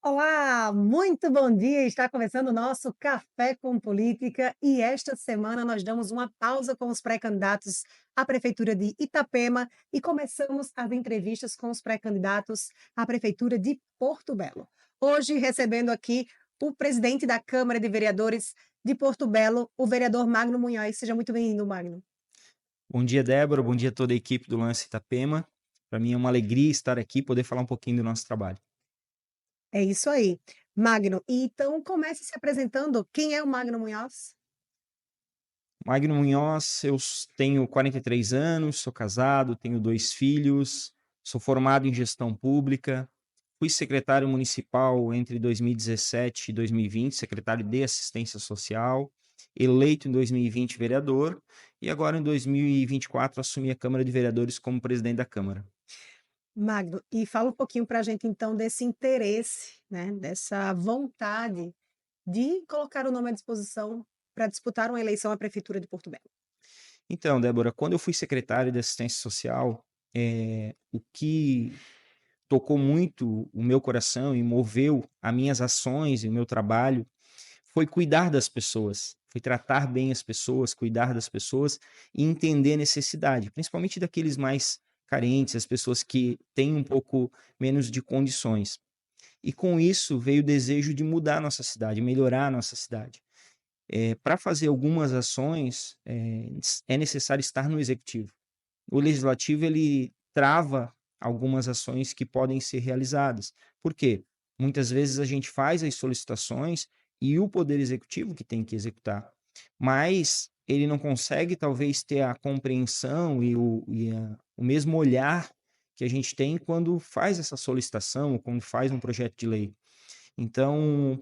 Olá, muito bom dia. Está começando o nosso Café com Política e esta semana nós damos uma pausa com os pré-candidatos à Prefeitura de Itapema e começamos as entrevistas com os pré-candidatos à Prefeitura de Porto Belo. Hoje recebendo aqui o presidente da Câmara de Vereadores de Porto Belo, o vereador Magno Munhoz. Seja muito bem-vindo, Magno. Bom dia, Débora. Bom dia a toda a equipe do Lance Itapema. Para mim é uma alegria estar aqui e poder falar um pouquinho do nosso trabalho. É isso aí. Magno, então comece se apresentando. Quem é o Magno Munhoz? Magno Munhoz, tenho 43 anos, sou casado, tenho 2 filhos, sou formado em gestão pública, fui secretário municipal entre 2017 e 2020, secretário de assistência social, eleito em 2020 vereador e agora em 2024 assumi a Câmara de Vereadores como presidente da Câmara. Magno, e fala um pouquinho para a gente então desse interesse, né, dessa vontade de colocar o nome à disposição para disputar uma eleição à prefeitura de Porto Belo. Então, Débora, quando eu fui secretário de assistência social, o que tocou muito o meu coração e moveu as minhas ações e o meu trabalho foi cuidar das pessoas, foi tratar bem as pessoas, cuidar das pessoas e entender a necessidade, principalmente daqueles mais carentes, as pessoas que têm um pouco menos de condições. E com isso veio o desejo de mudar a nossa cidade, melhorar a nossa cidade. Para fazer algumas ações, é necessário estar no executivo. O legislativo ele trava algumas ações que podem ser realizadas. Por quê? Muitas vezes a gente faz as solicitações e o poder executivo que tem que executar, mas ele não consegue talvez ter a compreensão o mesmo olhar que a gente tem quando faz essa solicitação ou quando faz um projeto de lei. Então,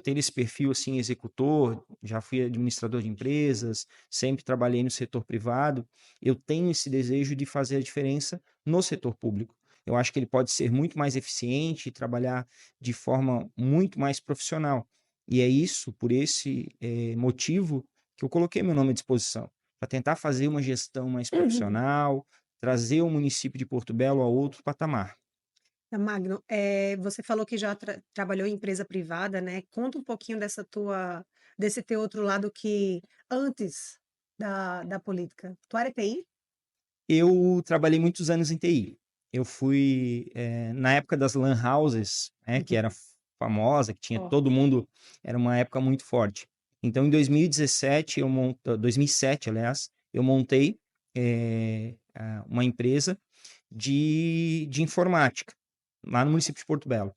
ter esse perfil assim executor, já fui administrador de empresas, sempre trabalhei no setor privado, eu tenho esse desejo de fazer a diferença no setor público. Eu acho que ele pode ser muito mais eficiente e trabalhar de forma muito mais profissional. E é isso, por esse motivo, que eu coloquei meu nome à disposição, para tentar fazer uma gestão mais Uhum. profissional, trazer o município de Porto Belo a outro patamar. Magno, você falou que já trabalhou em empresa privada, né? Conta um pouquinho desse teu outro lado que antes da política. Tu era TI? Eu trabalhei muitos anos em TI. Eu fui, na época das lan houses, né, que Uhum. era famosa, que tinha todo Forte. mundo, era uma época muito forte. Então, em 2017, 2007, aliás, eu montei uma empresa de informática, lá no município de Porto Belo.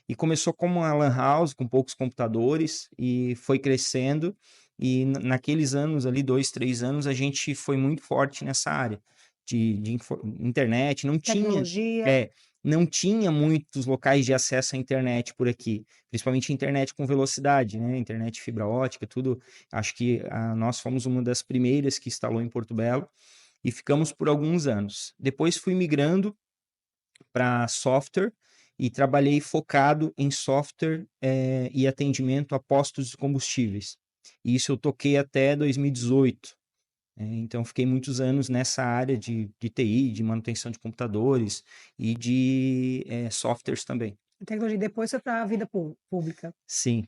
E começou como uma lan house, com poucos computadores, e foi crescendo. E naqueles anos ali, 2, 3 anos, a gente foi muito forte nessa área de internet. Tecnologia. É, não tinha muitos locais de acesso à internet por aqui, principalmente internet com velocidade, né? Internet fibra ótica, tudo. Acho que nós fomos uma das primeiras que instalou em Porto Belo e ficamos por alguns anos. Depois fui migrando para software e trabalhei focado em software e atendimento a postos de combustíveis. E isso eu toquei até 2018. Então, fiquei muitos anos nessa área de TI, de manutenção de computadores e de softwares também. Tecnologia. Depois foi para a vida pública. Sim.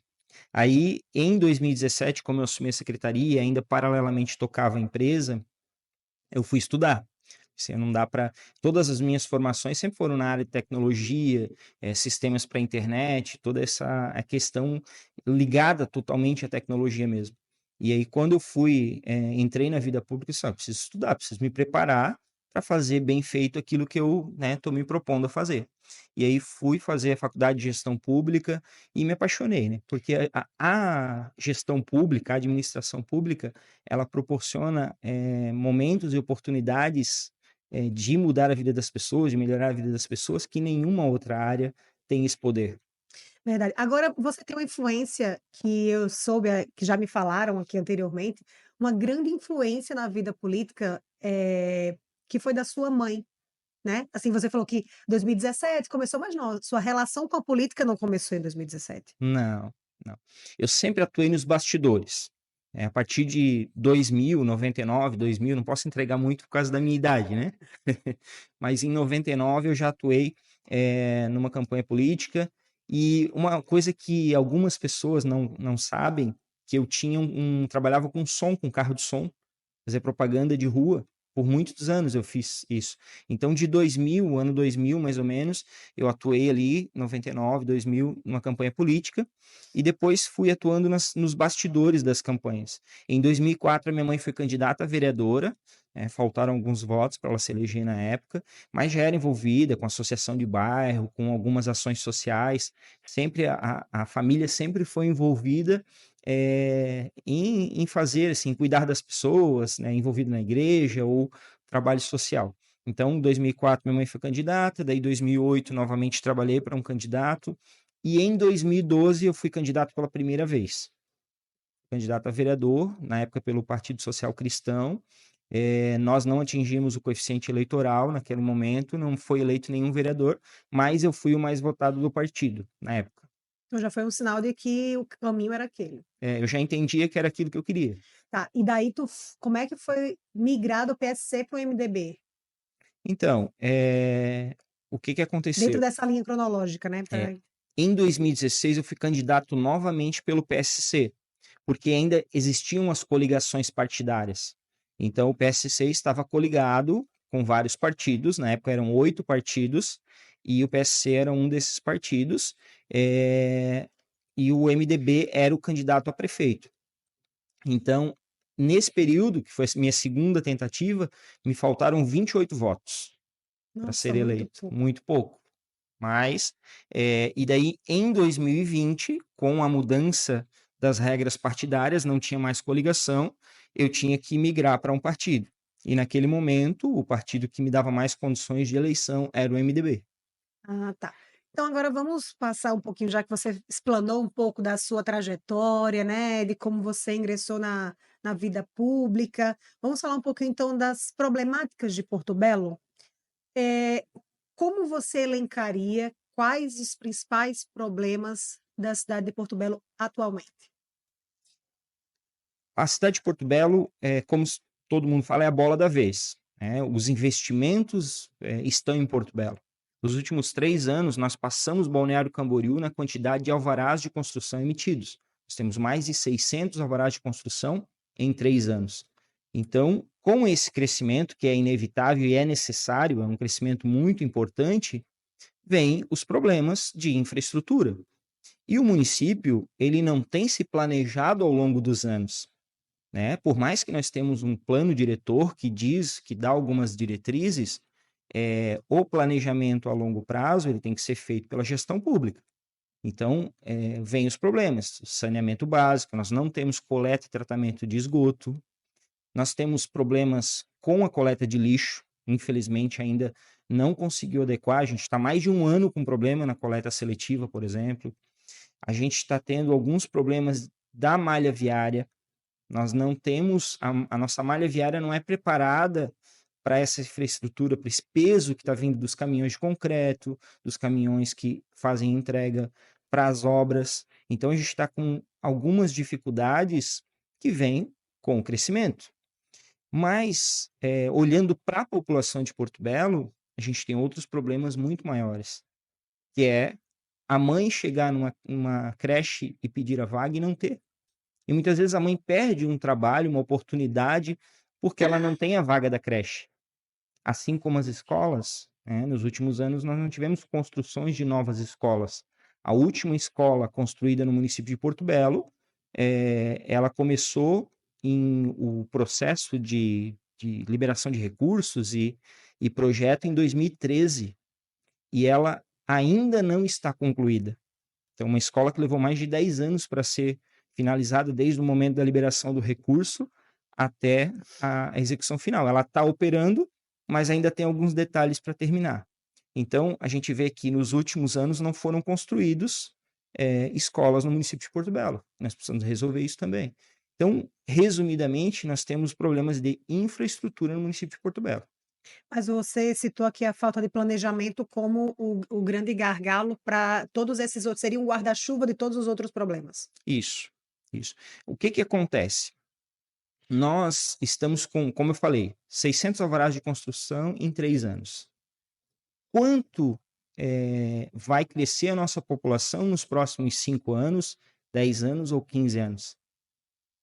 Aí, em 2017, como eu assumi a secretaria e ainda paralelamente tocava a empresa, eu fui estudar. Assim, não dá para. Todas as minhas formações sempre foram na área de tecnologia, sistemas para internet, toda essa a questão ligada totalmente à tecnologia mesmo. E aí, quando eu entrei na vida pública, eu disse, preciso estudar, preciso me preparar para fazer bem feito aquilo que eu estou me propondo a fazer. E aí fui fazer a faculdade de gestão pública e me apaixonei, né? Porque a gestão pública, a administração pública, ela proporciona momentos e oportunidades de mudar a vida das pessoas, de melhorar a vida das pessoas, que nenhuma outra área tem esse poder. Verdade. Agora você tem uma influência que eu soube, que já me falaram aqui anteriormente, uma grande influência na vida política, que foi da sua mãe, né. Assim, você falou que 2017 começou, mas não, sua relação com a política não começou em 2017. Não, não. Eu sempre atuei nos bastidores. A partir de 2000, 99, 2000, não posso entregar muito por causa da minha idade, né? Mas em 99 eu já atuei numa campanha política E uma coisa que algumas pessoas não sabem, que eu tinha trabalhava com som, com carro de som, fazer propaganda de rua. Por muitos anos eu fiz isso. Então, de 2000, ano 2000 mais ou menos, eu atuei ali, 99, 2000, numa campanha política, e depois fui atuando nos bastidores das campanhas. Em 2004, a minha mãe foi candidata a vereadora, faltaram alguns votos para ela se eleger na época, mas já era envolvida com associação de bairro, com algumas ações sociais, sempre a família sempre foi envolvida em fazer, assim, cuidar das pessoas, né, envolvido na igreja ou trabalho social. Então, em 2004, minha mãe foi candidata, daí em 2008, novamente trabalhei para um candidato, e em 2012 eu fui candidato pela primeira vez. Candidato a vereador, na época pelo Partido Social Cristão. Nós não atingimos o coeficiente eleitoral naquele momento, não foi eleito nenhum vereador, mas eu fui o mais votado do partido na época. Então já foi um sinal de que o caminho era aquele. Eu já entendia que era aquilo que eu queria. Tá, e daí como é que foi migrar do PSC para o MDB? Então, o que Dentro aconteceu? dessa linha cronológica, né, É, pra em 2016 eu fui candidato novamente pelo PSC, porque ainda existiam as coligações partidárias. Então o PSC estava coligado com vários partidos, na época eram 8 partidos, e o PSC era um desses partidos, e o MDB era o candidato a prefeito. Então, nesse período, que foi a minha segunda tentativa, me faltaram 28 votos para nossa, ser muito eleito. pouco. Muito pouco. Mas, e daí em 2020, com a mudança das regras partidárias, não tinha mais coligação, eu tinha que migrar para um partido. E naquele momento, o partido que me dava mais condições de eleição era o MDB. Ah, tá. Então agora vamos passar um pouquinho, já que você explanou um pouco da sua trajetória, né, de como você ingressou na vida pública. Vamos falar um pouquinho então das problemáticas de Porto Belo? Eh, Como você elencaria quais os principais problemas da cidade de Porto Belo atualmente? A cidade de Porto Belo, como todo mundo fala, é a bola da vez. Né? Os investimentos estão em Porto Belo. Nos últimos 3 anos, nós passamos Balneário Camboriú na quantidade de alvarás de construção emitidos. Nós temos mais de 600 alvarás de construção em 3 anos. Então, com esse crescimento, que é inevitável e é necessário, é um crescimento muito importante, vem os problemas de infraestrutura. E o município, ele não tem se planejado ao longo dos anos. Né? Por mais que nós temos um plano diretor que diz, que dá algumas diretrizes, o planejamento a longo prazo ele tem que ser feito pela gestão pública. Então, vem os problemas, saneamento básico, nós não temos coleta e tratamento de esgoto, nós temos problemas com a coleta de lixo, infelizmente ainda não conseguiu adequar, a gente está mais de um ano com problema na coleta seletiva, por exemplo, a gente está tendo alguns problemas da malha viária, nós não temos, a nossa malha viária não é preparada para essa infraestrutura, para esse peso que está vindo dos caminhões de concreto, dos caminhões que fazem entrega para as obras. Então a gente está com algumas dificuldades que vêm com o crescimento. Mas, olhando para a população de Porto Belo, a gente tem outros problemas muito maiores, que é a mãe chegar numa creche e pedir a vaga e não ter. E muitas vezes a mãe perde um trabalho, uma oportunidade, porque ela não tem a vaga da creche. Assim como as escolas, né, nos últimos anos nós não tivemos construções de novas escolas. A última escola construída no município de Porto Belo, ela começou em o processo de liberação de recursos e projeto em 2013, e ela ainda não está concluída. Então, uma escola que levou mais de 10 anos para ser finalizada, desde o momento da liberação do recurso até a execução final. Ela está operando, mas ainda tem alguns detalhes para terminar. Então, a gente vê que nos últimos anos não foram construídos escolas no município de Porto Belo. Nós precisamos resolver isso também. Então, resumidamente, nós temos problemas de infraestrutura no município de Porto Belo. Mas você citou aqui a falta de planejamento como o grande gargalo para todos esses outros, seria um guarda-chuva de todos os outros problemas. Isso, isso. O que acontece? Nós estamos com, como eu falei, 600 alvarás de construção em 3 anos. Quanto vai crescer a nossa população nos próximos 5 anos, 10 anos ou 15 anos.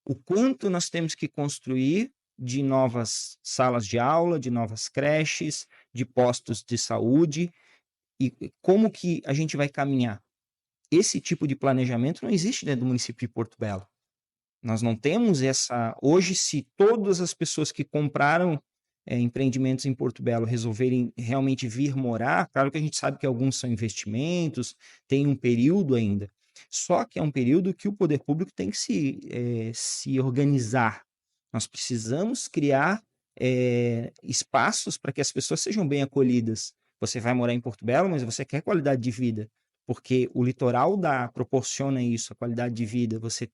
O quanto nós temos que construir de novas salas de aula, de novas creches, de postos de saúde, e como que a gente vai caminhar. Esse tipo de planejamento não existe dentro do município de Porto Belo. Nós não temos essa. Hoje, se todas as pessoas que compraram empreendimentos em Porto Belo resolverem realmente vir morar, claro que a gente sabe que alguns são investimentos, tem um período ainda. Só que é um período que o poder público tem que se organizar. Nós precisamos criar espaços para que as pessoas sejam bem acolhidas. Você vai morar em Porto Belo, mas você quer qualidade de vida, porque o litoral proporciona isso, a qualidade de vida, você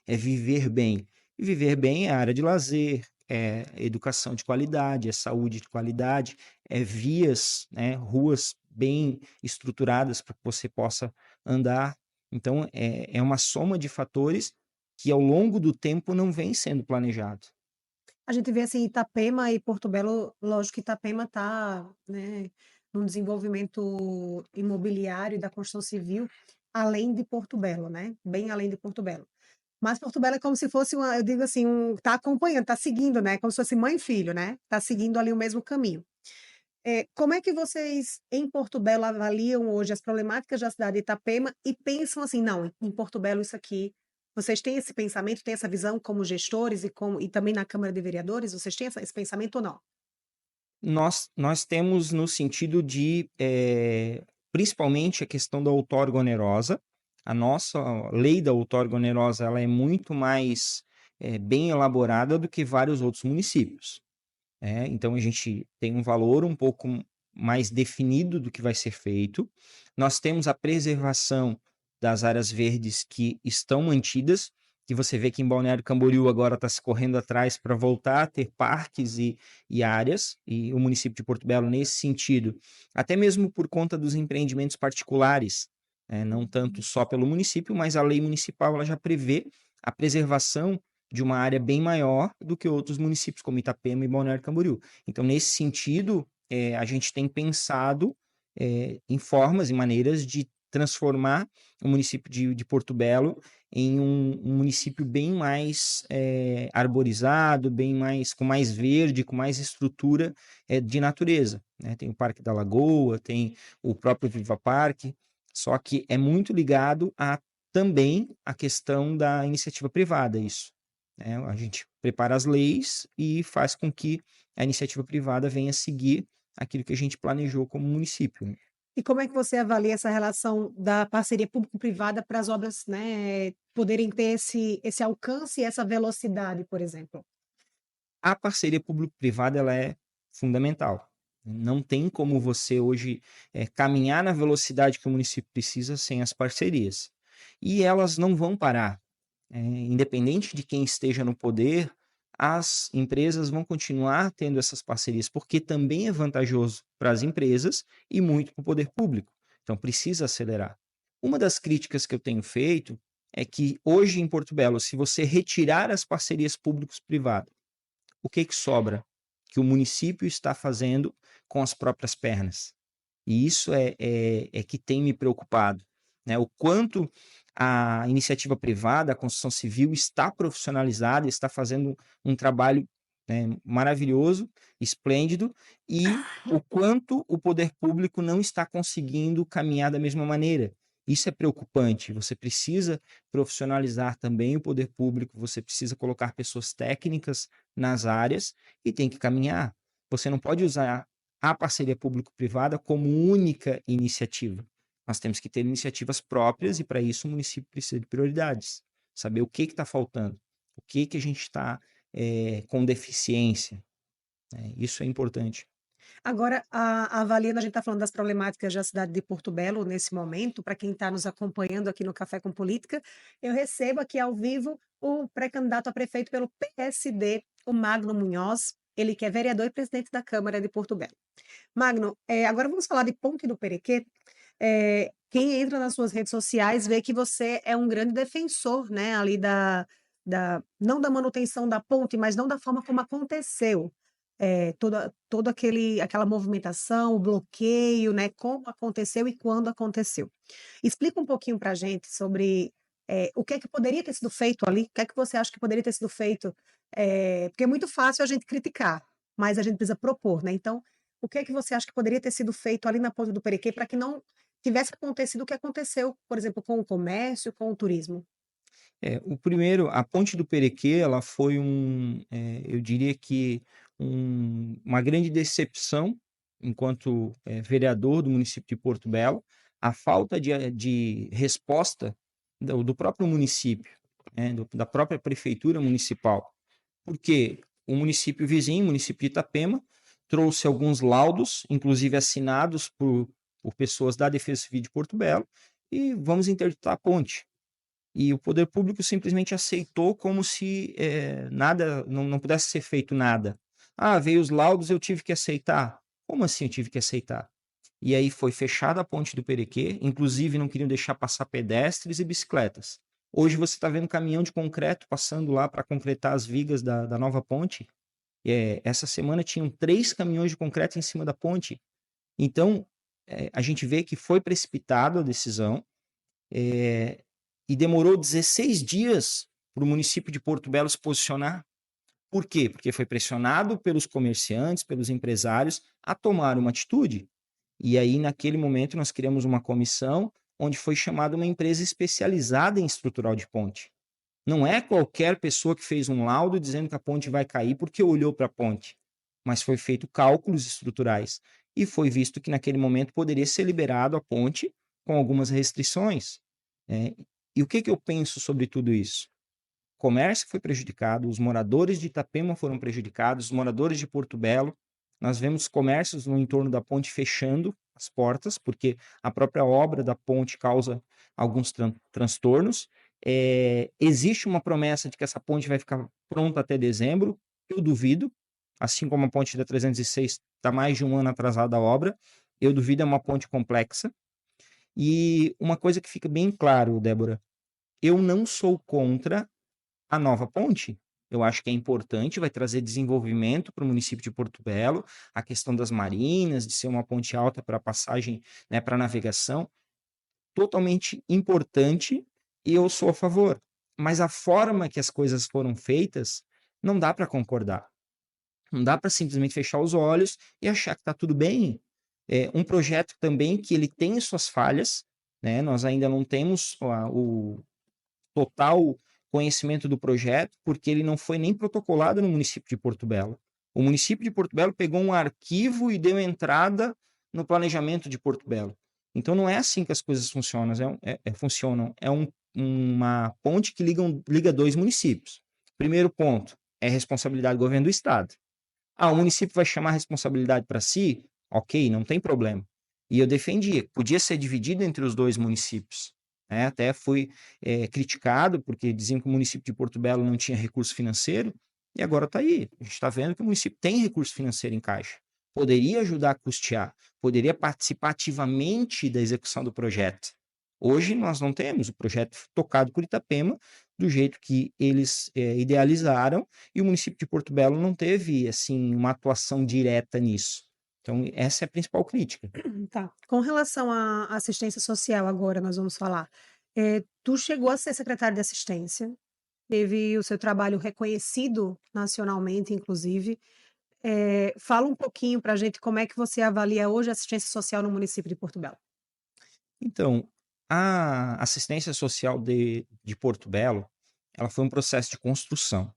viver bem. E viver bem é área de lazer, é educação de qualidade, é saúde de qualidade, é vias, né, ruas bem estruturadas para que você possa andar. Então, é uma soma de fatores que ao longo do tempo não vem sendo planejado. A gente vê, assim, Itapema e Porto Belo, lógico que Itapema está, né, num desenvolvimento imobiliário e da construção civil além de Porto Belo, né, bem além de Porto Belo. Mas Porto Belo é como se fosse uma, eu digo assim, tá acompanhando, tá seguindo, né, como se fosse mãe e filho, né, tá seguindo ali o mesmo caminho. Como é que vocês, em Porto Belo, avaliam hoje as problemáticas da cidade de Itapema e pensam assim: "Não, em Porto Belo isso aqui", vocês têm esse pensamento, têm essa visão como gestores e também na Câmara de Vereadores, vocês têm esse pensamento ou não? Nós temos no sentido de, principalmente a questão da outorga onerosa. A nossa lei da outorga onerosa, ela é muito mais, bem elaborada do que vários outros municípios. Então a gente tem um valor um pouco mais definido do que vai ser feito. Nós temos a preservação das áreas verdes que estão mantidas, que você vê que em Balneário Camboriú agora está se correndo atrás para voltar a ter parques e áreas, e o município de Porto Belo nesse sentido, até mesmo por conta dos empreendimentos particulares, não tanto só pelo município, mas a lei municipal ela já prevê a preservação de uma área bem maior do que outros municípios, como Itapema e Balneário Camboriú. Então, nesse sentido, a gente tem pensado em formas e maneiras de transformar o município de Porto Belo em um município bem mais arborizado, com mais verde, com mais estrutura de natureza. Né? Tem o Parque da Lagoa, tem o próprio Viva Parque, só que é muito ligado também a questão da iniciativa privada, isso. A gente prepara as leis e faz com que a iniciativa privada venha seguir aquilo que a gente planejou como município. Né? E como é que você avalia essa relação da parceria público-privada para as obras, né, poderem ter esse alcance e essa velocidade, por exemplo? A parceria público-privada ela é fundamental. Não tem como você hoje caminhar na velocidade que o município precisa sem as parcerias. E elas não vão parar. Independente de quem esteja no poder, as empresas vão continuar tendo essas parcerias, porque também é vantajoso para as empresas e muito para o poder público. Então, precisa acelerar. Uma das críticas que eu tenho feito é que hoje em Porto Belo, se você retirar as parcerias públicos-privadas, o que sobra? Que o município está fazendo com as próprias pernas. E isso é que tem me preocupado. Né? O quanto a iniciativa privada, a construção civil está profissionalizada, está fazendo um trabalho, né, maravilhoso, esplêndido, e o quanto o poder público não está conseguindo caminhar da mesma maneira. Isso é preocupante. Você precisa profissionalizar também o poder público, você precisa colocar pessoas técnicas nas áreas e tem que caminhar. Você não pode usar a parceria público-privada como única iniciativa. Nós temos que ter iniciativas próprias e, para isso, o município precisa de prioridades. Saber o que está faltando, o que a gente está com deficiência. Isso é importante. Agora, avaliando, a gente está falando das problemáticas da cidade de Porto Belo nesse momento, para quem está nos acompanhando aqui no Café com Política, eu recebo aqui ao vivo o pré-candidato a prefeito pelo PSD, o Magno Munhoz, ele que é vereador e presidente da Câmara de Porto Belo. Magno, agora vamos falar de Ponte do Perequê. Quem entra nas suas redes sociais vê que você é um grande defensor, né, ali não da manutenção da ponte, mas não da forma como aconteceu. toda aquela movimentação, o bloqueio, né, como aconteceu e quando aconteceu. Explica um pouquinho para a gente sobre, o que é que poderia ter sido feito ali, o que é que você acha que poderia ter sido feito, porque é muito fácil a gente criticar, mas a gente precisa propor, né, então, o que é que você acha que poderia ter sido feito ali na Ponte do Perequê para que não tivesse acontecido o que aconteceu, por exemplo, com o comércio, com o turismo? O primeiro, a Ponte do Perequê, ela foi eu diria que uma grande decepção enquanto vereador do município de Porto Belo, a falta de resposta do próprio município, né, da própria prefeitura municipal, porque o município vizinho, o município de Itapema, trouxe alguns laudos, inclusive assinados por pessoas da Defesa Civil de Porto Belo, e vamos interditar a ponte. E o poder público simplesmente aceitou como se nada, não pudesse ser feito nada. Ah, veio os laudos, eu tive que aceitar. Como assim eu tive que aceitar? E aí foi fechada a ponte do Perequê, inclusive não queriam deixar passar pedestres e bicicletas. Hoje você está vendo caminhão de concreto passando lá para concretar as vigas da nova ponte. Essa semana tinham 3 caminhões de concreto em cima da ponte. Então, a gente vê que foi precipitada a decisão, é, e demorou 16 dias para o município de Porto Belo se posicionar. Por quê? Porque foi pressionado pelos comerciantes, pelos empresários a tomar uma atitude. E aí, naquele momento, nós criamos uma comissão onde foi chamada uma empresa especializada em estrutural de ponte. Não é qualquer pessoa que fez um laudo dizendo que a ponte vai cair porque olhou para a ponte, mas foi feito cálculos estruturais e foi visto que naquele momento poderia ser liberado a ponte com algumas restrições. né? E o que, que eu penso sobre tudo isso? O comércio foi prejudicado, os moradores de Itapema foram prejudicados, os moradores de Porto Belo. Nós vemos comércios no entorno da ponte fechando as portas, porque a própria obra da ponte causa alguns transtornos. Existe uma promessa de que essa ponte vai ficar pronta até dezembro. Eu duvido, assim como a ponte da 306 está mais de um ano atrasada a obra. Eu duvido, é uma ponte complexa. E uma coisa que fica bem claro, Débora, eu não sou contra a nova ponte. Eu acho que é importante, vai trazer desenvolvimento para o município de Porto Belo, a questão das marinas, de ser uma ponte alta para passagem, né, para navegação, totalmente importante e eu sou a favor. Mas a forma que as coisas foram feitas, não dá para concordar. Não dá para simplesmente fechar os olhos e achar que está tudo bem. É um projeto também que ele tem suas falhas, né? Nós ainda não temos o total conhecimento do projeto, porque ele não foi nem protocolado no município de Porto Belo. O município de Porto Belo pegou um arquivo e deu entrada no planejamento de Porto Belo. Então não é assim que as coisas funcionam. Funcionam. Uma ponte que liga dois municípios. Primeiro ponto é responsabilidade do governo do estado. Ah, o município vai chamar a responsabilidade para si? Ok, não tem problema. E eu defendia, podia ser dividido entre os dois municípios. Né? Até fui criticado, porque diziam que o município de Porto Belo não tinha recurso financeiro, e agora está aí. A gente está vendo que o município tem recurso financeiro em caixa. Poderia ajudar a custear, poderia participar ativamente da execução do projeto. Hoje nós não temos o projeto tocado por Itapema do jeito que eles idealizaram, e o município de Porto Belo não teve assim uma atuação direta nisso. Então, essa é a principal crítica. Tá. Com relação à assistência social agora nós vamos falar, tu chegou a ser secretário de assistência, teve o seu trabalho reconhecido nacionalmente inclusive, fala um pouquinho para a gente como é que você avalia hoje a assistência social no município de Porto Belo? Então, a assistência social de Porto Belo, ela foi um processo de construção.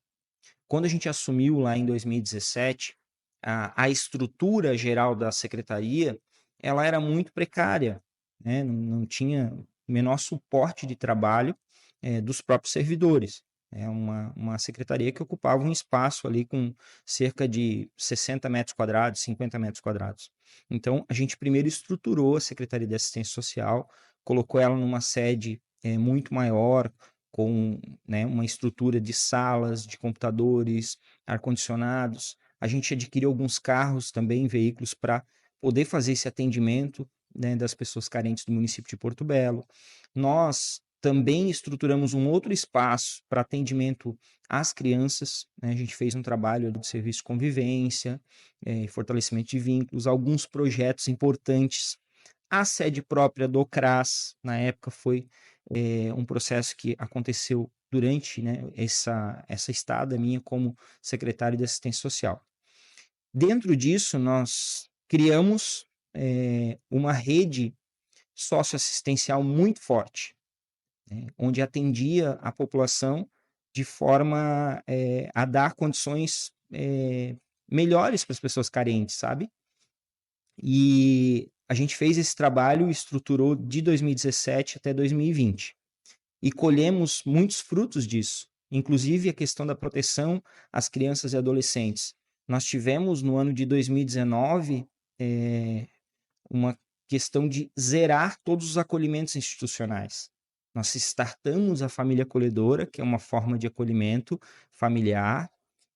Quando a gente assumiu lá em 2017, a estrutura geral da secretaria, ela era muito precária, né? Não tinha o menor suporte de trabalho dos próprios servidores. É uma secretaria que ocupava um espaço ali com cerca de 60 metros quadrados, 50 metros quadrados. Então, a gente primeiro estruturou a Secretaria de Assistência Social, colocou ela numa sede muito maior, com, né, uma estrutura de salas, de computadores, ar-condicionados. A gente adquiriu alguns carros também, veículos, para poder fazer esse atendimento, né, das pessoas carentes do município de Porto Belo. Nós também estruturamos um outro espaço para atendimento às crianças, né? A gente fez um trabalho de serviço de convivência, fortalecimento de vínculos, alguns projetos importantes. A sede própria do CRAS, na época, foi um processo que aconteceu durante, né, essa estada minha como secretário de assistência social. Dentro disso, nós criamos uma rede socioassistencial muito forte, né, onde atendia a população de forma a dar condições melhores para as pessoas carentes, sabe? E a gente fez esse trabalho, estruturou de 2017 até 2020 e colhemos muitos frutos disso, inclusive a questão da proteção às crianças e adolescentes. Nós tivemos no ano de 2019 uma questão de zerar todos os acolhimentos institucionais. Nós startamos a família acolhedora, que é uma forma de acolhimento familiar,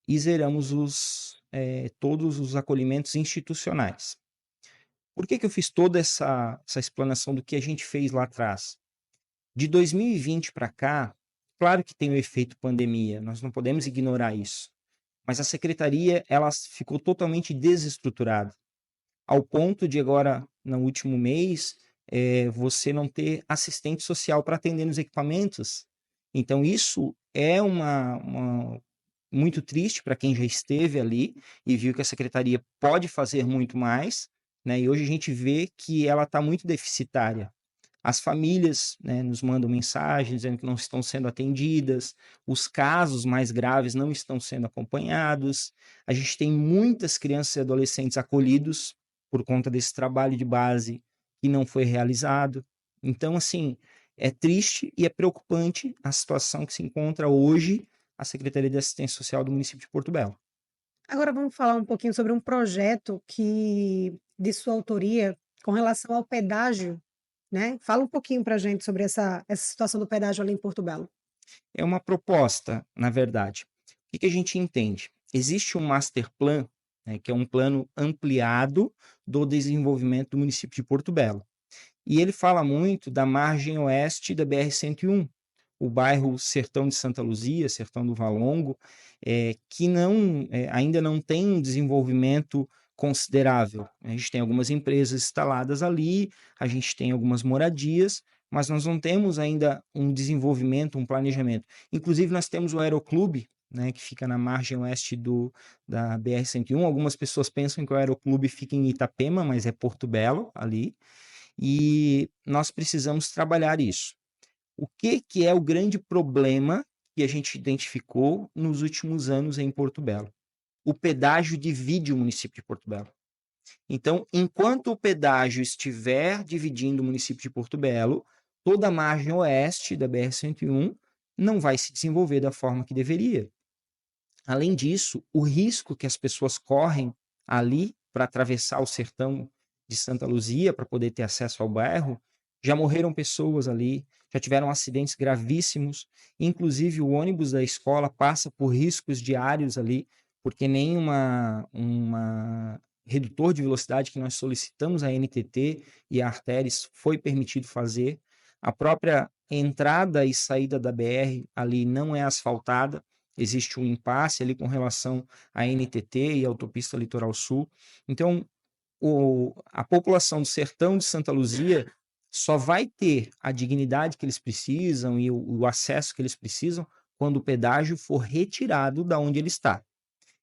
e zeramos todos os acolhimentos institucionais. Por que eu fiz toda essa explanação do que a gente fez lá atrás? De 2020 para cá, claro que tem o efeito pandemia, nós não podemos ignorar isso. Mas a secretaria, ela ficou totalmente desestruturada, ao ponto de agora, no último mês, você não ter assistente social para atender nos equipamentos. Então, isso é muito triste para quem já esteve ali e viu que a secretaria pode fazer muito mais, né? E hoje a gente vê que ela está muito deficitária. As famílias, né, nos mandam mensagens dizendo que não estão sendo atendidas, os casos mais graves não estão sendo acompanhados. A gente tem muitas crianças e adolescentes acolhidos por conta desse trabalho de base que não foi realizado. Então, assim, é triste e é preocupante a situação que se encontra hoje a Secretaria de Assistência Social do município de Porto Belo. Agora vamos falar um pouquinho sobre um projeto que de sua autoria, com relação ao pedágio, né. Fala um pouquinho pra gente sobre essa situação do pedágio ali em Porto Belo. É uma proposta, na verdade. O que a gente entende? Existe um master plan, né, que é um plano ampliado do desenvolvimento do município de Porto Belo. E ele fala muito da margem oeste da BR-101, o bairro Sertão de Santa Luzia, Sertão do Valongo, que ainda não tem um desenvolvimento considerável. A gente tem algumas empresas instaladas ali, a gente tem algumas moradias, mas nós não temos ainda um desenvolvimento, um planejamento. Inclusive, nós temos o Aeroclube, né, que fica na margem oeste da BR-101. Algumas pessoas pensam que o Aeroclube fica em Itapema, mas é Porto Belo ali. E nós precisamos trabalhar isso. O que é o grande problema que a gente identificou nos últimos anos em Porto Belo? O pedágio divide o município de Porto Belo. Então, enquanto o pedágio estiver dividindo o município de Porto Belo, toda a margem oeste da BR-101 não vai se desenvolver da forma que deveria. Além disso, o risco que as pessoas correm ali para atravessar o sertão de Santa Luzia para poder ter acesso ao bairro, já morreram pessoas ali, já tiveram acidentes gravíssimos, inclusive o ônibus da escola passa por riscos diários ali, porque nem uma redutor de velocidade que nós solicitamos à NTT e à Arteris foi permitido fazer. A própria entrada e saída da BR ali não é asfaltada, existe um impasse ali com relação à NTT e à Autopista Litoral Sul. Então, a população do sertão de Santa Luzia só vai ter a dignidade que eles precisam e o acesso que eles precisam quando o pedágio for retirado da onde ele está.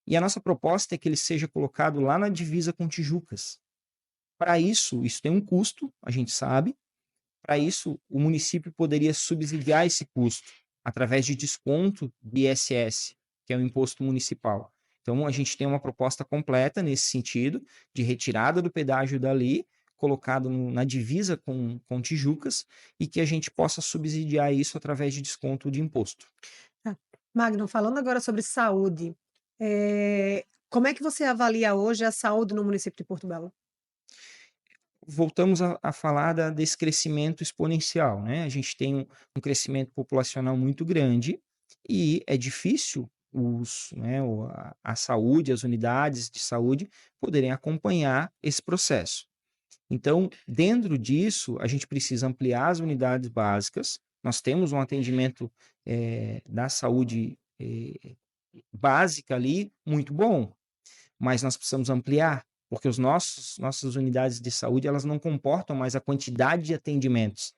E a nossa proposta é que ele seja colocado lá na divisa com Tijucas. Para isso tem um custo, a gente sabe. Para isso, o município poderia subsidiar esse custo através de desconto de ISS, que é o imposto municipal. Então, a gente tem uma proposta completa nesse sentido, de retirada do pedágio dali, colocado na divisa com Tijucas, e que a gente possa subsidiar isso através de desconto de imposto. Tá. Magno, falando agora sobre saúde, como é que você avalia hoje a saúde no município de Porto Belo? Voltamos a falar desse crescimento exponencial, né? A gente tem um crescimento populacional muito grande e é difícil a saúde, as unidades de saúde poderem acompanhar esse processo. Então, dentro disso, a gente precisa ampliar as unidades básicas, Nós temos um atendimento da saúde básica ali muito bom, mas nós precisamos ampliar, porque nossas unidades de saúde elas não comportam mais a quantidade de atendimentos.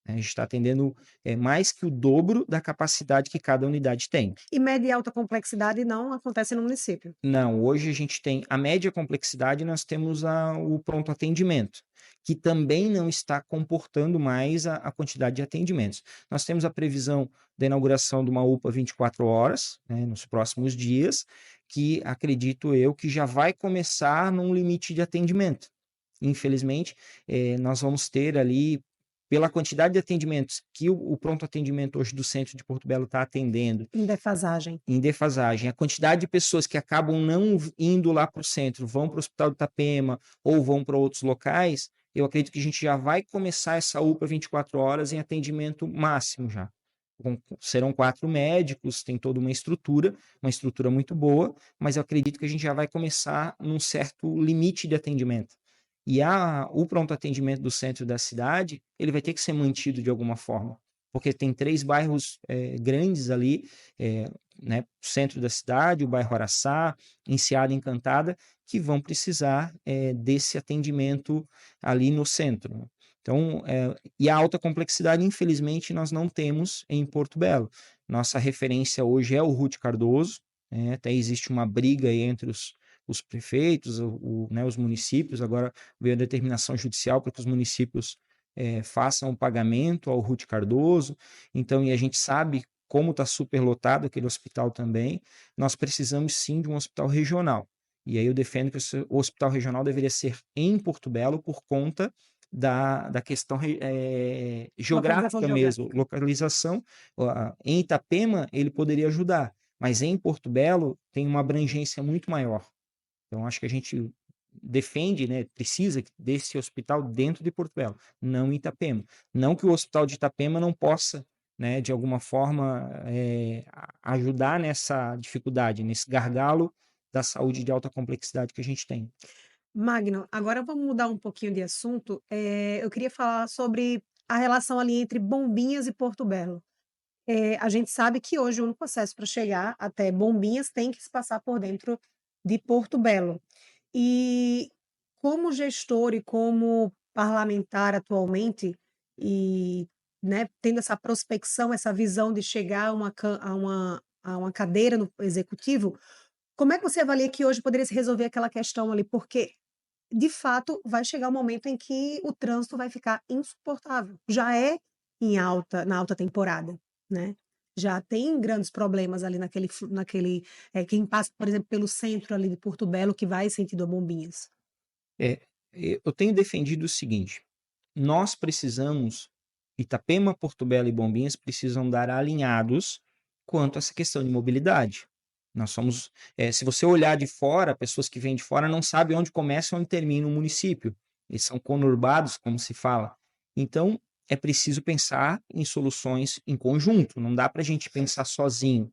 A gente está atendendo mais que o dobro da capacidade que cada unidade tem. E média e alta complexidade não acontece no município. Não, hoje a gente tem a média complexidade, nós temos o pronto atendimento, que também não está comportando mais a quantidade de atendimentos. Nós temos a previsão da inauguração de uma UPA 24 horas, né, nos próximos dias, que acredito eu que já vai começar num limite de atendimento. Infelizmente, nós vamos ter ali, pela quantidade de atendimentos que o pronto atendimento hoje do centro de Porto Belo está atendendo, Em defasagem. em defasagem, a quantidade de pessoas que acabam não indo lá para o centro, vão para o Hospital de Itapema ou vão para outros locais, eu acredito que a gente já vai começar essa UPA 24 horas em atendimento máximo já. Serão 4 médicos, tem toda uma estrutura muito boa, mas eu acredito que a gente já vai começar num certo limite de atendimento. E o pronto atendimento do centro da cidade, ele vai ter que ser mantido de alguma forma, porque tem 3 bairros grandes ali, né, centro da cidade, o bairro Araçá, Enseada Encantada, que vão precisar desse atendimento ali no centro. Então, e a alta complexidade, infelizmente, nós não temos em Porto Belo. Nossa referência hoje é o Ruth Cardoso, né, até existe uma briga aí entre os prefeitos, né, os municípios, agora veio a determinação judicial para que os municípios façam o pagamento ao Ruth Cardoso, então, e a gente sabe como está superlotado aquele hospital também, nós precisamos sim de um hospital regional. E aí eu defendo que o hospital regional deveria ser em Porto Belo por conta da questão geográfica mesmo, localização. Em Itapema ele poderia ajudar, mas em Porto Belo tem uma abrangência muito maior. Então, acho que a gente defende, né, precisa desse hospital dentro de Porto Belo, não em Itapema. Não que o hospital de Itapema não possa, né, de alguma forma, ajudar nessa dificuldade, nesse gargalo da saúde de alta complexidade que a gente tem. Magno, agora vamos mudar um pouquinho de assunto. Eu queria falar sobre a relação ali entre Bombinhas e Porto Belo. A gente sabe que hoje o único acesso para chegar até Bombinhas tem que se passar por dentro de Porto Belo. E como gestor e como parlamentar atualmente, e, né, tendo essa prospecção, essa visão de chegar a uma cadeira no executivo, como é que você avalia que hoje poderia se resolver aquela questão ali? Porque, de fato, vai chegar um momento em que o trânsito vai ficar insuportável. Já é na alta temporada, né? Já tem grandes problemas ali quem passa, por exemplo, pelo centro ali de Porto Belo, que vai sentido a Bombinhas. É, eu tenho defendido o seguinte: nós precisamos, Itapema, Porto Belo e Bombinhas precisam andar alinhados quanto a essa questão de mobilidade. Nós somos, se você olhar de fora, pessoas que vêm de fora não sabem onde começa e onde termina o município. Eles são conurbados, como se fala. Então, é preciso pensar em soluções em conjunto, não dá para a gente pensar sozinho.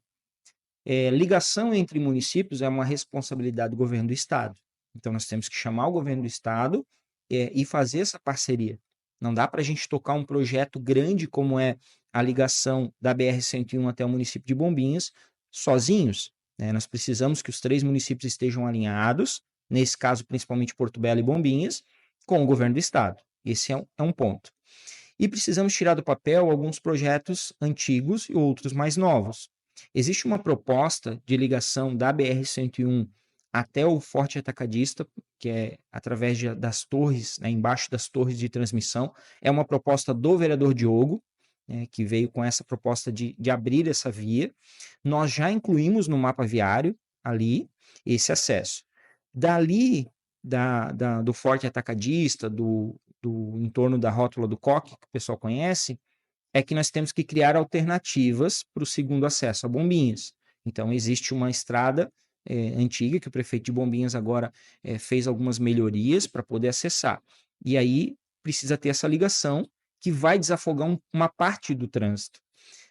Ligação entre municípios é uma responsabilidade do governo do estado. Então, nós temos que chamar o governo do estado e fazer essa parceria. Não dá para a gente tocar um projeto grande como é a ligação da BR-101 até o município de Bombinhas sozinhos, né? Nós precisamos que os 3 municípios estejam alinhados, nesse caso, principalmente Porto Belo e Bombinhas, com o governo do estado. Esse é um ponto. E precisamos tirar do papel alguns projetos antigos e outros mais novos. Existe uma proposta de ligação da BR-101 até o Forte Atacadista, que é através das torres, né, embaixo das torres de transmissão. É uma proposta do vereador Diogo, que veio com essa proposta de abrir essa via. Nós já incluímos no mapa viário ali esse acesso. Dali, do Forte Atacadista, do entorno da rótula do Coque, que o pessoal conhece, é que nós temos que criar alternativas para o segundo acesso a Bombinhas. Então, existe uma estrada antiga que o prefeito de Bombinhas agora fez algumas melhorias para poder acessar. E aí precisa ter essa ligação que vai desafogar uma parte do trânsito.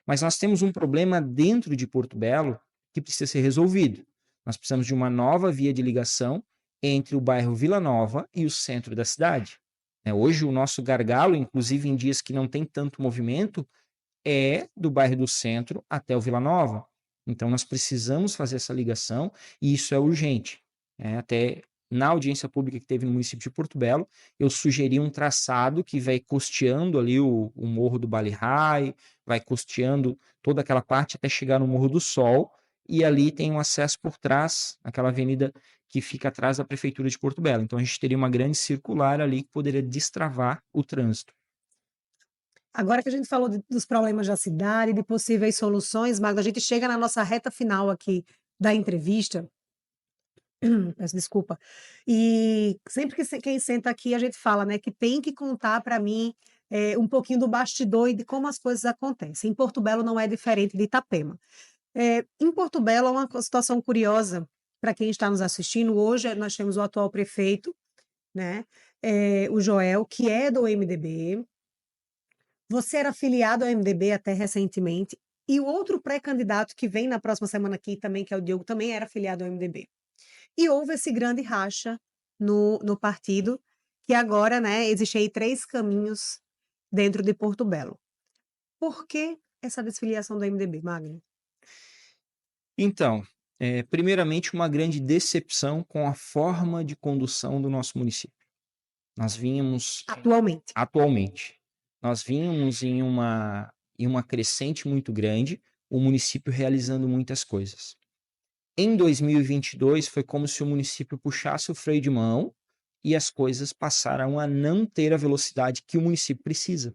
Mas nós temos um problema dentro de Porto Belo que precisa ser resolvido. Nós precisamos de uma nova via de ligação entre o bairro Vila Nova e o centro da cidade. Hoje o nosso gargalo, inclusive em dias que não tem tanto movimento, é do bairro do Centro até o Vila Nova. Então, nós precisamos fazer essa ligação e isso é urgente. Até na audiência pública que teve no município de Porto Belo, eu sugeri um traçado que vai custeando ali o Morro do Bale High, vai custeando toda aquela parte até chegar no Morro do Sol, e ali tem um acesso por trás, aquela avenida que fica atrás da Prefeitura de Porto Belo. Então, a gente teria uma grande circular ali que poderia destravar o trânsito. Agora que a gente falou dos problemas da cidade, de possíveis soluções, Magda, a gente chega na nossa reta final aqui da entrevista. Peço desculpa. E sempre que quem senta aqui, a gente fala, né, que tem que contar para mim um pouquinho do bastidor e de como as coisas acontecem. Em Porto Belo não é diferente de Itapema. Em Porto Belo é uma situação curiosa para quem está nos assistindo. Hoje nós temos o atual prefeito, né, o Joel, que é do MDB. Você era filiado ao MDB até recentemente, e o outro pré-candidato que vem na próxima semana aqui também, que é o Diogo, também era filiado ao MDB. E houve esse grande racha no partido, que agora, né, existem aí 3 caminhos dentro de Porto Belo. Por que essa desfiliação do MDB, Magno? Então, primeiramente, uma grande decepção com a forma de condução do nosso município. Nós vínhamos Atualmente. atualmente, nós vínhamos em uma crescente muito grande, o município realizando muitas coisas. Em 2022 foi como se o município puxasse o freio de mão e as coisas passaram a não ter a velocidade que o município precisa.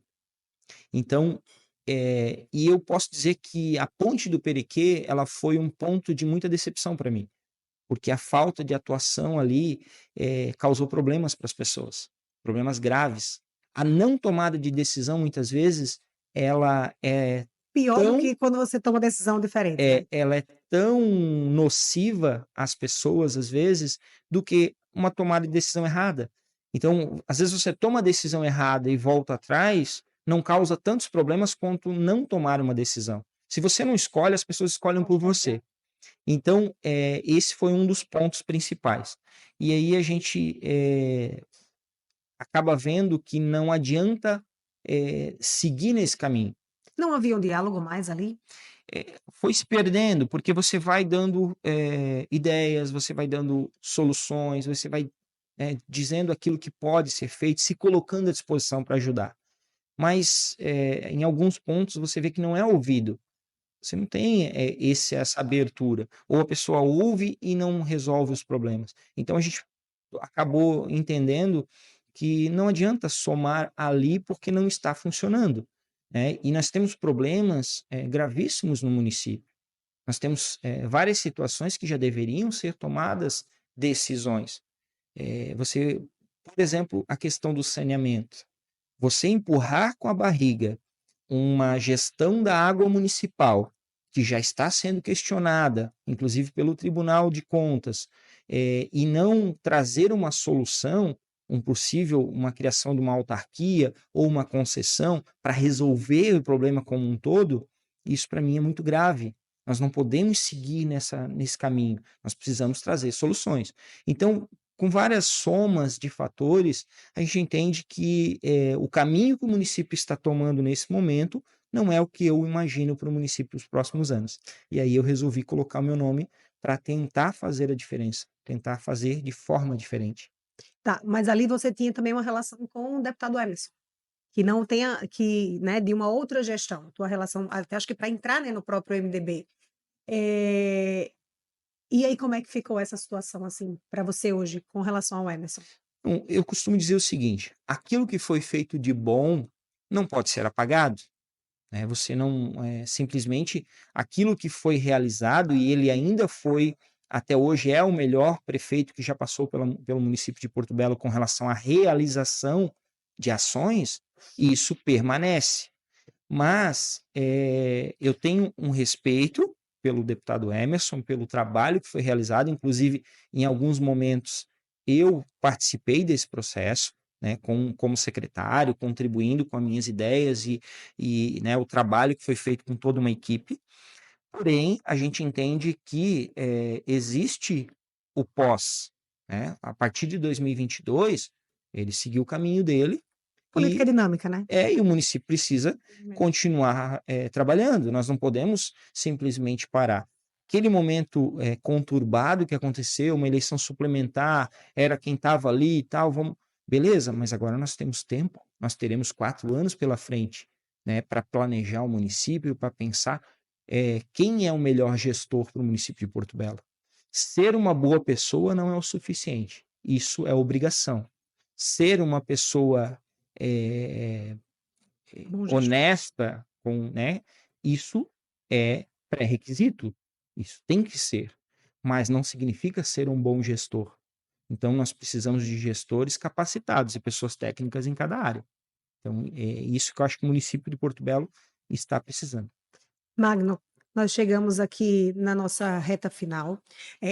Então, e eu posso dizer que a ponte do Perequê, ela foi um ponto de muita decepção para mim, porque a falta de atuação ali causou problemas para as pessoas, problemas graves. A não tomada de decisão, muitas vezes, ela é Pior do tão que quando você toma decisão diferente, né? ela é tão nociva às pessoas, às vezes, do que uma tomada de decisão errada. Então, às vezes você toma a decisão errada e volta atrás, não causa tantos problemas quanto não tomar uma decisão. Se você não escolhe, as pessoas escolhem por você. Então, esse foi um dos pontos principais. E aí a gente acaba vendo que não adianta seguir nesse caminho. Não havia um diálogo mais ali? Foi se perdendo, porque você vai dando ideias, você vai dando soluções, você vai dizendo aquilo que pode ser feito, se colocando à disposição para ajudar. Mas em alguns pontos você vê que não é ouvido. Você não tem essa abertura. Ou a pessoa ouve e não resolve os problemas. Então a gente acabou entendendo que não adianta somar ali porque não está funcionando. E nós temos problemas gravíssimos no município. Nós temos várias situações que já deveriam ser tomadas decisões. Por exemplo, a questão do saneamento. Você empurrar com a barriga uma gestão da água municipal que já está sendo questionada, inclusive pelo Tribunal de Contas, e não trazer uma solução, uma criação de uma autarquia ou uma concessão para resolver o problema como um todo, isso para mim é muito grave. Nós não podemos seguir nesse caminho, nós precisamos trazer soluções. Então, com várias somas de fatores, a gente entende que o caminho que o município está tomando nesse momento não é o que eu imagino para o município nos próximos anos. E aí eu resolvi colocar o meu nome para tentar fazer a diferença, tentar fazer de forma diferente. Tá, mas ali você tinha também uma relação com o deputado Emerson, que não tenha que, né, de uma outra gestão, tua relação, até acho que para entrar, né, no próprio MDB. E aí como é que ficou essa situação, assim, para você hoje, com relação ao Emerson? Então, eu costumo dizer o seguinte: aquilo que foi feito de bom não pode ser apagado. Você não simplesmente aquilo que foi realizado e ele ainda foi até hoje é o melhor prefeito que já passou pelo município de Porto Belo com relação à realização de ações, e isso permanece. Mas eu tenho um respeito pelo deputado Emerson, pelo trabalho que foi realizado, inclusive em alguns momentos eu participei desse processo, né, como secretário, contribuindo com as minhas ideias e né, o trabalho que foi feito com toda uma equipe. Porém, a gente entende que existe o pós. A partir de 2022, ele seguiu o caminho dele, Política dinâmica, né? E o município precisa continuar trabalhando, nós não podemos simplesmente parar. Aquele momento conturbado que aconteceu, uma eleição suplementar, era quem estava ali e tal, vamos... Beleza, mas agora nós temos tempo, nós teremos 4 anos pela frente, né, para planejar o município, para pensar quem é o melhor gestor para o município de Porto Belo. Ser uma boa pessoa não é o suficiente, isso é obrigação. Ser uma pessoa é, Bom gestor. honesta, né? Isso é pré-requisito. Isso tem que ser. Mas não significa ser um bom gestor. Então, nós precisamos de gestores capacitados e pessoas técnicas em cada área. Então, é isso que eu acho que o município de Porto Belo está precisando. Magno, nós chegamos aqui na nossa reta final.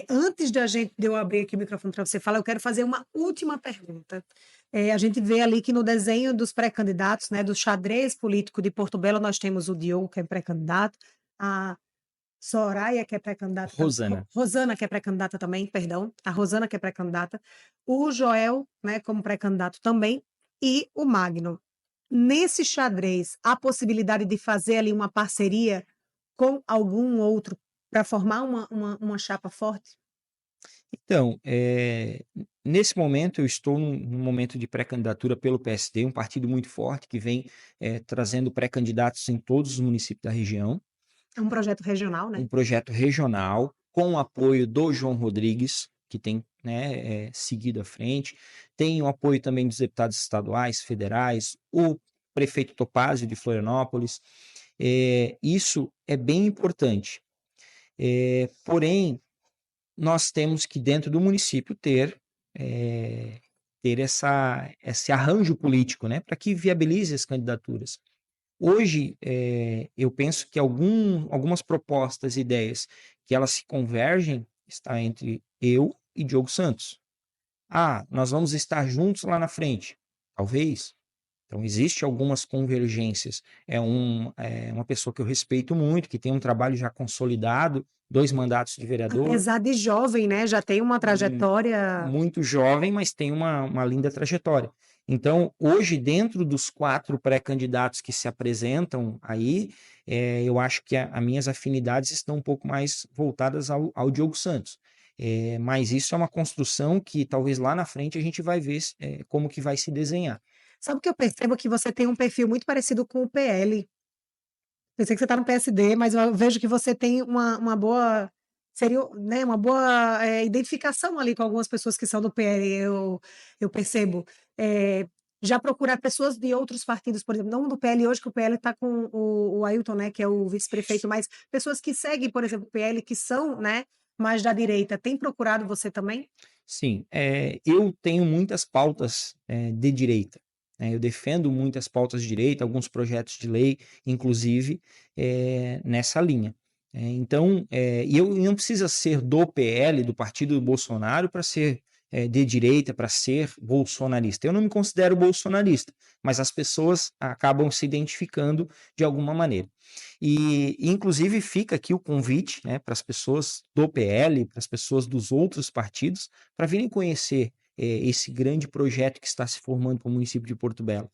Antes de eu abrir aqui o microfone para você falar, eu quero fazer uma última pergunta. A gente vê ali que no desenho dos pré-candidatos, né, do xadrez político de Porto Belo, nós temos o Diogo, que é pré-candidato, a Soraya, que é pré-candidata, Rosana. Rosana, que é pré-candidata também, perdão, a Rosana, que é pré-candidata, o Joel, né, como pré-candidato também, e o Magno. Nesse xadrez, há possibilidade de fazer ali uma parceria com algum outro para formar uma chapa forte? Então, nesse momento eu estou num momento de pré-candidatura pelo PSD, um partido muito forte que vem trazendo pré-candidatos em todos os municípios da região. É um projeto regional, né? Um projeto regional com o apoio do João Rodrigues, que tem, né, seguido à frente. Tem o apoio também dos deputados estaduais, federais, o prefeito Topázio de Florianópolis. Isso é bem importante. Porém, nós temos que, dentro do município, ter esse arranjo político, né, para que viabilize as candidaturas. Hoje, eu penso que algumas propostas, ideias, que elas se convergem, está entre eu e Diogo Santos. Nós vamos estar juntos lá na frente. Talvez. Então, existe algumas convergências. Uma pessoa que eu respeito muito, que tem um trabalho já consolidado, 2 mandatos de vereador. Apesar de jovem, né? Já tem uma trajetória. Muito jovem, mas tem uma linda trajetória. Então, hoje, dentro dos 4 pré-candidatos que se apresentam aí, eu acho que as minhas afinidades estão um pouco mais voltadas ao Diogo Santos. Mas isso é uma construção que talvez lá na frente a gente vai ver como que vai se desenhar. Sabe que eu percebo que você tem um perfil muito parecido com o PL. Eu sei que você está no PSD, mas eu vejo que você tem uma boa, seria, né, uma boa identificação ali com algumas pessoas que são do PL, eu percebo. Já procurar pessoas de outros partidos, por exemplo, não do PL hoje, que o PL está com o Ailton, né, que é o vice-prefeito, mas pessoas que seguem, por exemplo, o PL, que são, né, mais da direita, tem procurado você também? Sim, eu tenho muitas pautas de direita, né? Eu defendo muitas pautas de direita, alguns projetos de lei, inclusive, nessa linha. E eu não precisa ser do PL, do partido do Bolsonaro, para ser de direita, para ser bolsonarista. Eu não me considero bolsonarista, mas as pessoas acabam se identificando de alguma maneira. Inclusive, fica aqui o convite, né, para as pessoas do PL, para as pessoas dos outros partidos, para virem conhecer esse grande projeto que está se formando para o município de Porto Belo.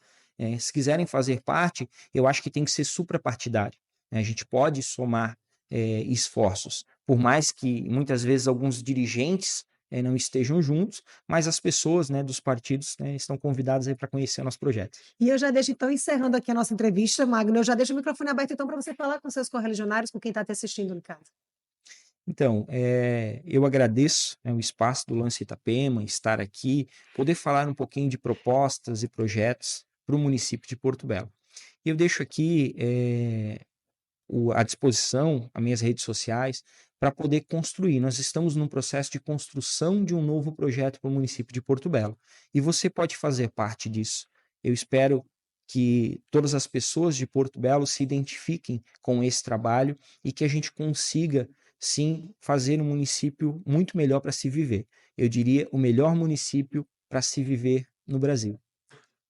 Se quiserem fazer parte, eu acho que tem que ser suprapartidário, né? A gente pode somar esforços, por mais que muitas vezes alguns dirigentes não estejam juntos, mas as pessoas, né, dos partidos, né, estão convidadas para conhecer o nosso projeto. E eu já deixo, então, encerrando aqui a nossa entrevista, Magno, eu já deixo o microfone aberto, então, para você falar com seus correligionários, com quem está te assistindo em casa. Então, eu agradeço, né, o espaço do Lance Itapema, estar aqui, poder falar um pouquinho de propostas e projetos para o município de Porto Belo. Eu deixo aqui à disposição as minhas redes sociais para poder construir. Nós estamos num processo de construção de um novo projeto para o município de Porto Belo. E você pode fazer parte disso. Eu espero que todas as pessoas de Porto Belo se identifiquem com esse trabalho e que a gente consiga, sim, fazer um município muito melhor para se viver. Eu diria o melhor município para se viver no Brasil.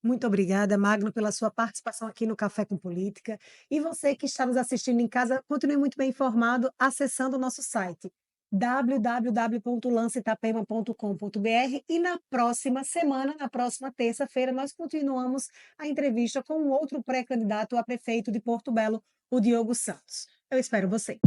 Muito obrigada, Magno, pela sua participação aqui no Café com Política. E você que está nos assistindo em casa, continue muito bem informado acessando o nosso site www.lanceitapema.com.br e na próxima semana, na próxima terça-feira, nós continuamos a entrevista com um outro pré-candidato a prefeito de Porto Belo, o Diogo Santos. Eu espero você.